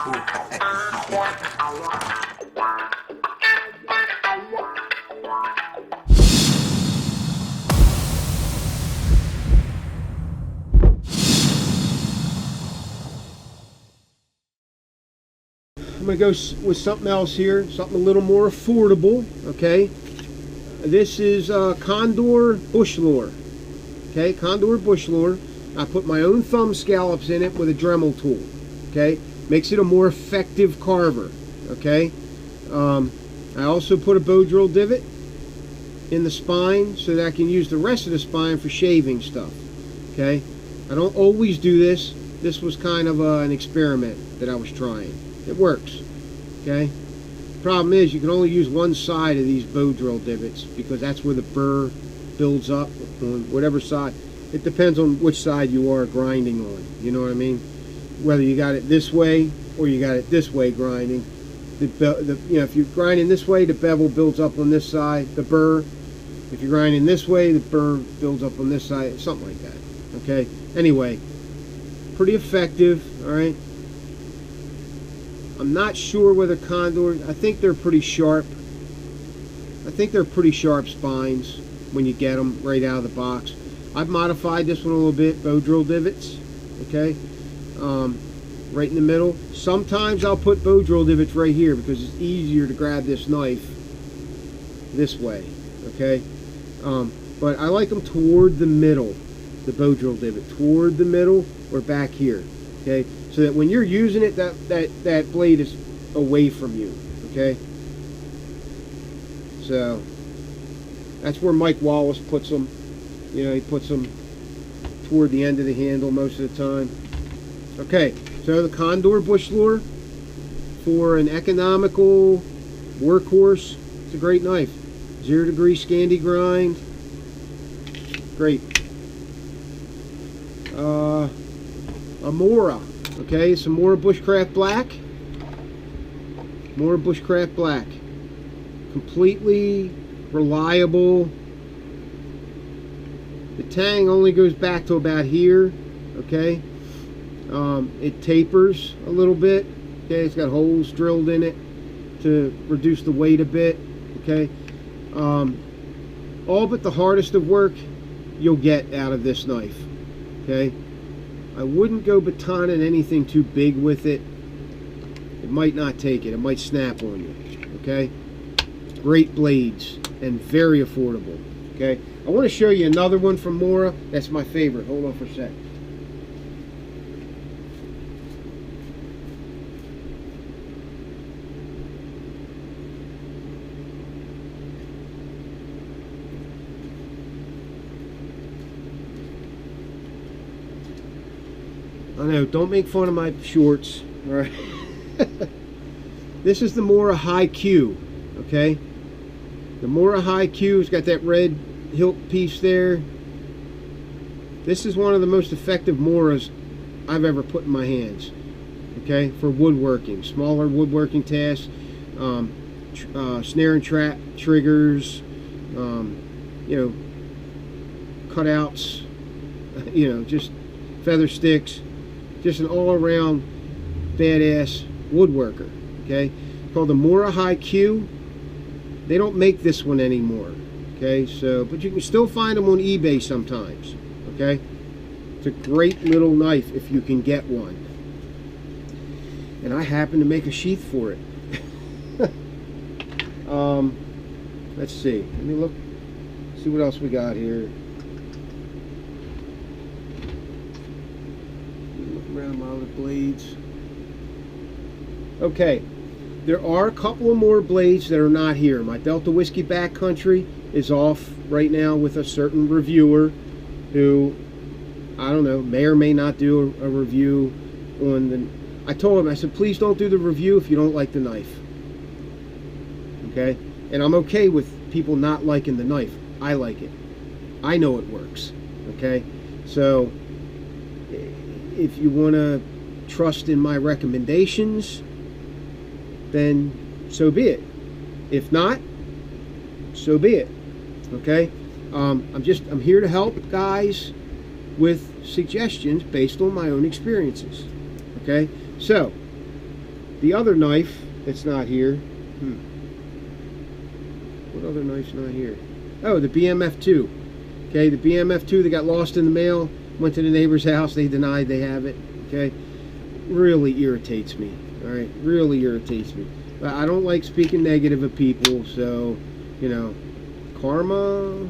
I'm going to go with something else here, something a little more affordable, okay? This is Condor bush lure, okay? Condor bush lure. I put my own thumb scallops in it with a Dremel tool, okay? Makes it a more effective carver, okay? I also put a bow drill divot in the spine so that I can use the rest of the spine for shaving stuff, okay? I don't always do this. This was kind of an experiment that I was trying. It works, okay? Problem is, you can only use one side of these bow drill divots because that's where the burr builds up on whatever side. It depends on which side you are grinding on, you know what I mean? Whether you got it this way or you got it this way grinding. You know, if you're grinding this way, the bevel builds up on this side, the burr. If you're grinding this way, the burr builds up on this side, something like that, okay? Anyway, pretty effective, all right? I'm not sure whether Condor, I think they're pretty sharp. I think they're pretty sharp spines when you get them right out of the box. I've modified this one a little bit, bow drill divots, okay? Right in the middle. Sometimes I'll put bow drill divots right here because it's easier to grab this knife this way, okay? But I like them toward the middle, the bow drill divot, toward the middle or back here, okay? So that when you're using it, that blade is away from you, okay? So that's where Mike Wallace puts them. You know, he puts them toward the end of the handle most of the time. Okay, so the Condor bush lure for an economical workhorse. It's a great knife. 0 degree Scandi grind. Great. A Mora. Okay, some more Bushcraft Black. More Bushcraft Black. Completely reliable. The tang only goes back to about here. Okay. It tapers a little bit. Okay, it's got holes drilled in it to reduce the weight a bit. Okay. All but the hardest of work you'll get out of this knife. Okay. I wouldn't go batoning anything too big with it. It might not take it. It might snap on you. Okay. Great blades and very affordable. Okay. I want to show you another one from Mora. That's my favorite. Hold on for a sec. I know, don't make fun of my shorts, all right? This is the Mora High Q, okay? The Mora High Q has got that red hilt piece there. This is one of the most effective Moras I've ever put in my hands, okay? For woodworking, smaller woodworking tasks, snare and trap triggers, you know, cutouts, you know, just feather sticks. Just an all-around badass woodworker, okay? Called the Mora High Q. They don't make this one anymore, okay? So, but you can still find them on eBay sometimes, okay? It's a great little knife if you can get one. And I happen to make a sheath for it. Let's see. Let me look. See what else we got here. Around my other blades. Okay, there are a couple of more blades that are not here. My Delta Whiskey Backcountry is off right now with a certain reviewer who, I don't know, may or may not do a review on the... I told him, I said, please don't do the review if you don't like the knife. Okay? And I'm okay with people not liking the knife. I like it. I know it works. Okay? So if you want to trust in my recommendations, then so be it. If not, so be it. Okay? I'm here to help guys with suggestions based on my own experiences. Okay? So The other knife that's not here. What other knife's not here? Oh, the BMF2. Okay, the BMF2 that got lost in the mail. Went to the neighbor's house. They denied they have it. Okay, really irritates me. All right, really irritates me. But I don't like speaking negative of people. So, you know, karma.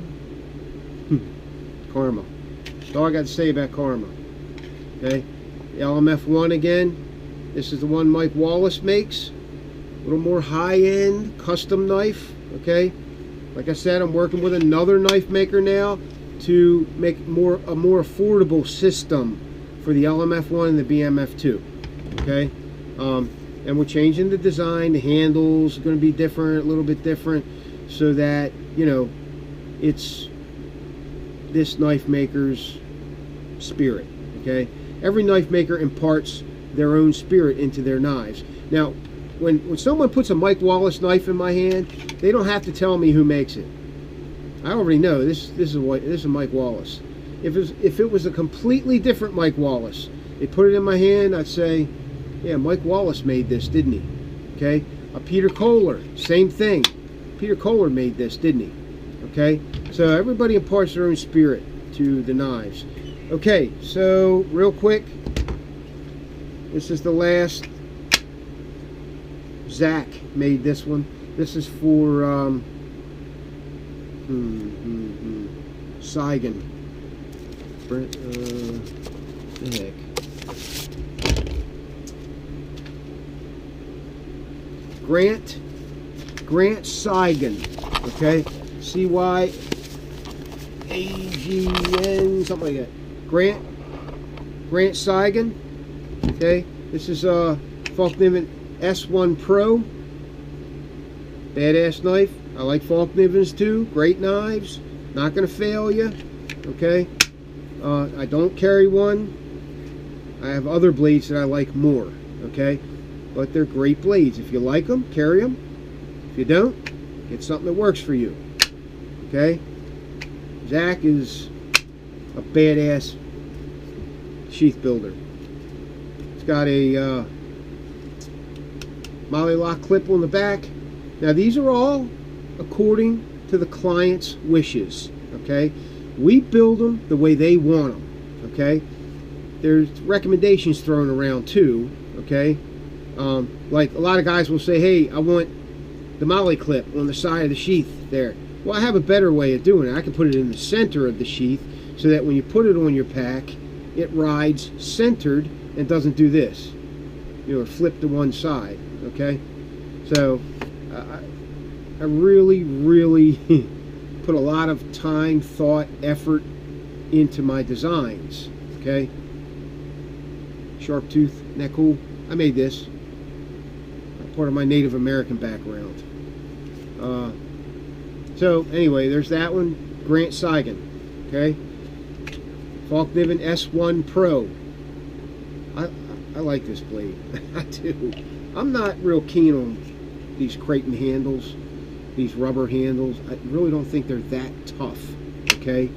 Karma. That's all I got to say about karma. Okay, the LMF1 again. This is the one Mike Wallace makes. A little more high-end custom knife. Okay, like I said, I'm working with another knife maker now to make a more affordable system for the LMF1 and the BMF2. Okay, and we're changing the design. The handles are going to be different, a little bit different, so that, you know, it's this knife maker's spirit. Okay, every knife maker imparts their own spirit into their knives. Now, when someone puts a Mike Wallace knife in my hand, they don't have to tell me who makes it. I already know this is Mike Wallace. If it was a completely different Mike Wallace, they put it in my hand, I'd say, yeah, Mike Wallace made this, didn't he? Okay, a Peter Kohler, same thing. Peter Kohler made this, didn't he? Okay, so everybody imparts their own spirit to the knives. Okay, so real quick, this is the last. Zach made this one. This is for Saigon. The heck. Grant Saigon. Okay, CYAGN, something like that. Grant Saigon. Okay, this is Falkniven S1 Pro. Badass knife. I like Falknivens too. Great knives. Not going to fail you. Okay. I don't carry one. I have other blades that I like more. Okay. But they're great blades. If you like them, carry them. If you don't, get something that works for you. Okay. Zach is a badass sheath builder. It's got a Molly lock clip on the back. Now these are all according to the client's wishes. Okay, we build them the way they want them. Okay, there's recommendations thrown around too. Okay, like a lot of guys will say, hey, I want the Molly clip on the side of the sheath there. Well, I have a better way of doing it. I can put it in the center of the sheath so that when you put it on your pack, it rides centered and doesn't do this, you know, flip to one side. Okay, so I really put a lot of time, thought, effort into my designs. Okay, sharp tooth, isn't that cool? I made this, part of my Native American background. So anyway, there's that one, Grant Saigon. Okay, Falkniven S1 Pro. I like this blade. I do. I'm not real keen on these Creighton handles, these rubber handles. I really don't think they're that tough. Okay,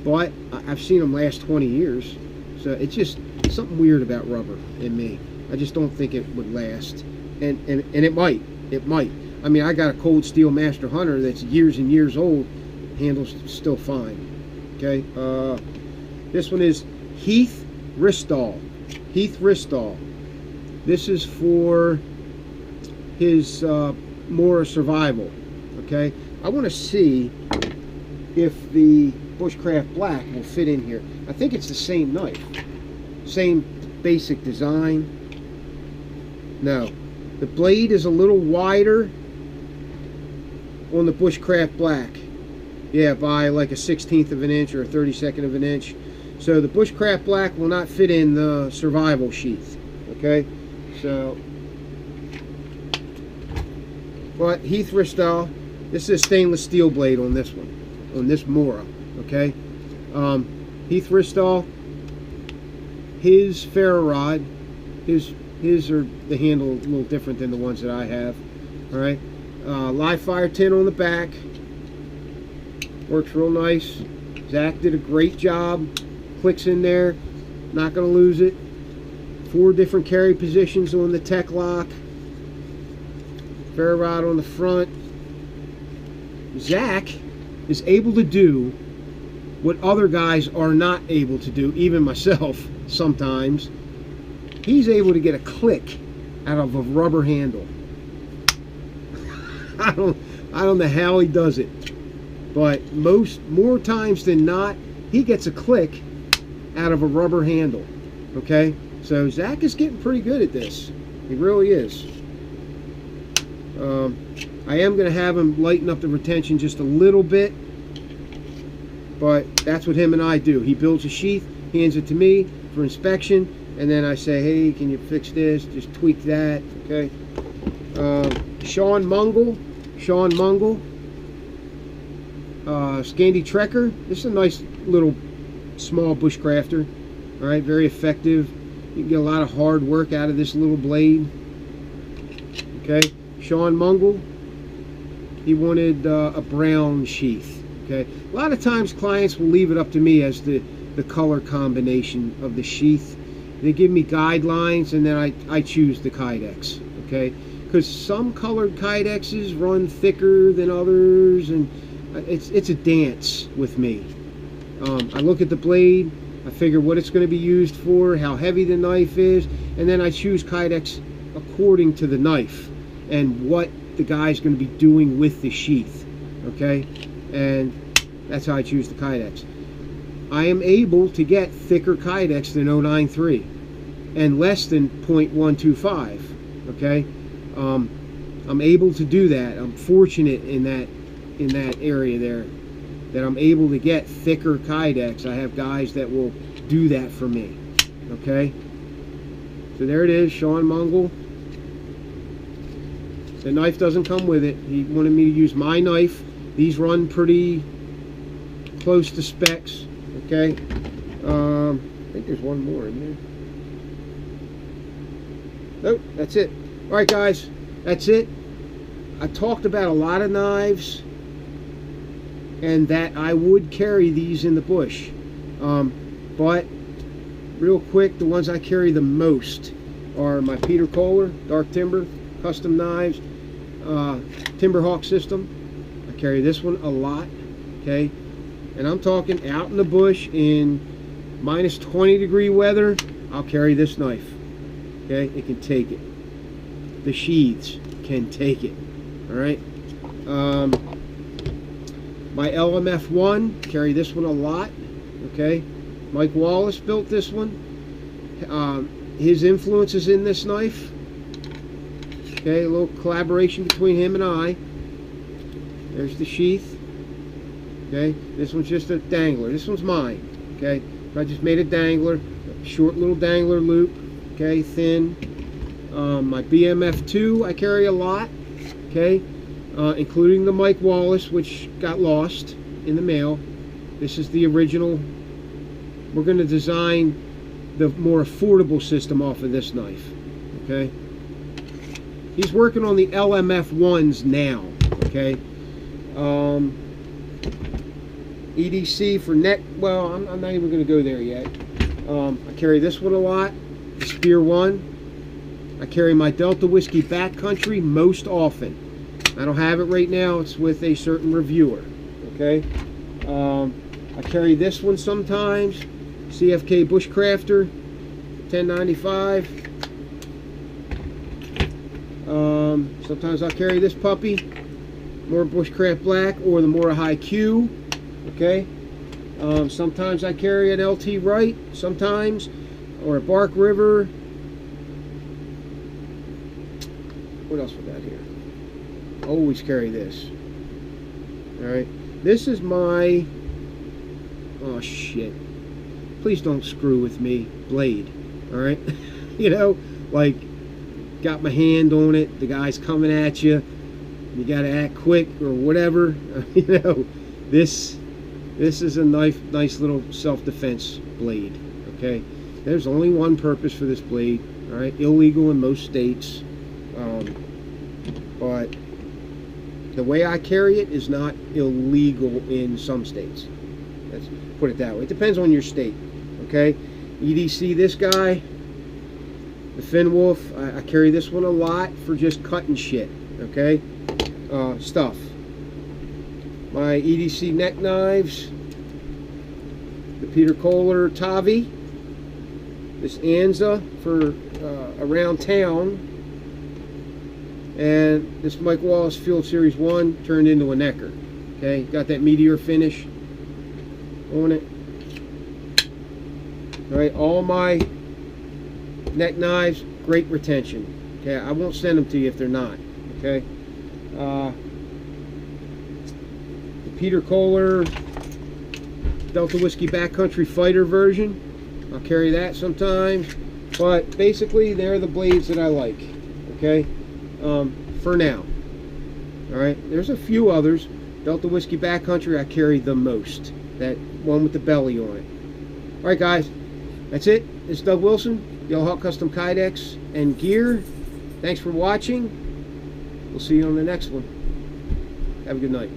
but I've seen them last 20 years, so it's just something weird about rubber in me. I just don't think it would last, and it might. I mean, I got a Cold Steel Master Hunter that's years and years old. Handles still fine. Okay, this one is Heath Ristall. This is for his Mora Survival. Okay, I want to see if the Bushcraft Black will fit in here. I think it's the same knife, same basic design. No, the blade is a little wider on the Bushcraft Black. Yeah, by like a 1/16 of an inch or a 32nd of an inch. So the Bushcraft Black will not fit in the survival sheath. Okay, so, but Heath Ristall, this is a stainless steel blade on this one, on this Mora. Okay, Heath Ristall, his ferro rod, his are the handle a little different than the ones that I have. All right, live fire tin on the back. Works real nice. Zach did a great job. Clicks in there. Not going to lose it. 4 different carry positions on the tech lock, ferro rod on the front. Zach is able to do what other guys are not able to do, even myself sometimes. He's able to get a click out of a rubber handle. I don't know how he does it, but more times than not, he gets a click out of a rubber handle. Okay, so Zach is getting pretty good at this. He really is. I am going to have him lighten up the retention just a little bit, but that's what him and I do. He builds a sheath, hands it to me for inspection, and then I say, hey, can you fix this? Just tweak that. Okay. Sean Mungle, Scandi Trekker. This is a nice little small bushcrafter. All right, very effective. You can get a lot of hard work out of this little blade. Okay, Sean Mungle, he wanted a brown sheath. Okay, a lot of times clients will leave it up to me as the color combination of the sheath. They give me guidelines, and then I choose the Kydex. Okay, because some colored Kydexes run thicker than others, and it's a dance with me. I look at the blade, I figure what it's going to be used for, how heavy the knife is, and then I choose Kydex according to the knife and what the guy's going to be doing with the sheath. Okay, and that's how I choose the Kydex. I am able to get thicker Kydex than 093 and less than 0.125. Okay, I'm able to do that. I'm fortunate in that area there, that I'm able to get thicker Kydex. I have guys that will do that for me. Okay, so there it is, Sean Mungle. The knife doesn't come with it. He wanted me to use my knife. These run pretty close to specs. Okay, I think there's one more in there. Nope, that's it. All right, guys, that's it. I talked about a lot of knives, and that I would carry these in the bush. But real quick, the ones I carry the most are my Peter Kohler Dark Timber custom knives, Timberhawk system. I carry this one a lot. Okay, and I'm talking out in the bush in minus 20-degree weather. I'll carry this knife. Okay, it can take it. The sheaths can take it. All right. My LMF1, carry this one a lot. Okay, Mike Wallace built this one. His influence is in this knife. Okay, a little collaboration between him and I. There's the sheath. Okay, this one's just a dangler. This one's mine. Okay, I just made a dangler, a short little dangler loop. Okay, thin. My BMF2 I carry a lot. Okay, including the Mike Wallace, which got lost in the mail. This is the original. We're going to design the more affordable system off of this knife. Okay, he's working on the LMF1s now. Okay, EDC for neck. Well, I'm not even going to go there yet. I carry this one a lot, the Spear 1. I carry my Delta Whiskey Backcountry most often. I don't have it right now. It's with a certain reviewer. Okay, I carry this one sometimes, CFK Bushcrafter 1095. Sometimes I'll carry this puppy, more Bushcraft Black or the more High Q. Okay, sometimes I carry an LT Wright, sometimes, or a Bark River. What else we got here? Always carry this. All right, this is my, oh shit, please don't screw with me, blade. All right, you know, like, got my hand on it, the guy's coming at you, you got to act quick or whatever. You know, this is a nice little self-defense blade. Okay, there's only one purpose for this blade. All right, illegal in most states, but the way I carry it is not illegal in some states. Let's put it that way. It depends on your state. Okay, EDC this guy. The Finn Wolf, I carry this one a lot for just cutting shit, okay? Stuff. My EDC neck knives, the Peter Kohler Tavi, this Anza for around town, and this Mike Wallace Field Series 1 turned into a necker. Okay, got that meteor finish on it. Alright, all my neck knives, great retention. Okay, I won't send them to you if they're not. Okay, the Peter Kohler Delta Whiskey Backcountry Fighter version, I'll carry that sometimes, but basically they're the blades that I like. Okay, for now. Alright, there's a few others. Delta Whiskey Backcountry I carry the most, that one with the belly on it. Alright guys, that's it. It's Doug Wilson, Yellow Hawk Custom Kydex and Gear. Thanks for watching. We'll see you on the next one. Have a good night.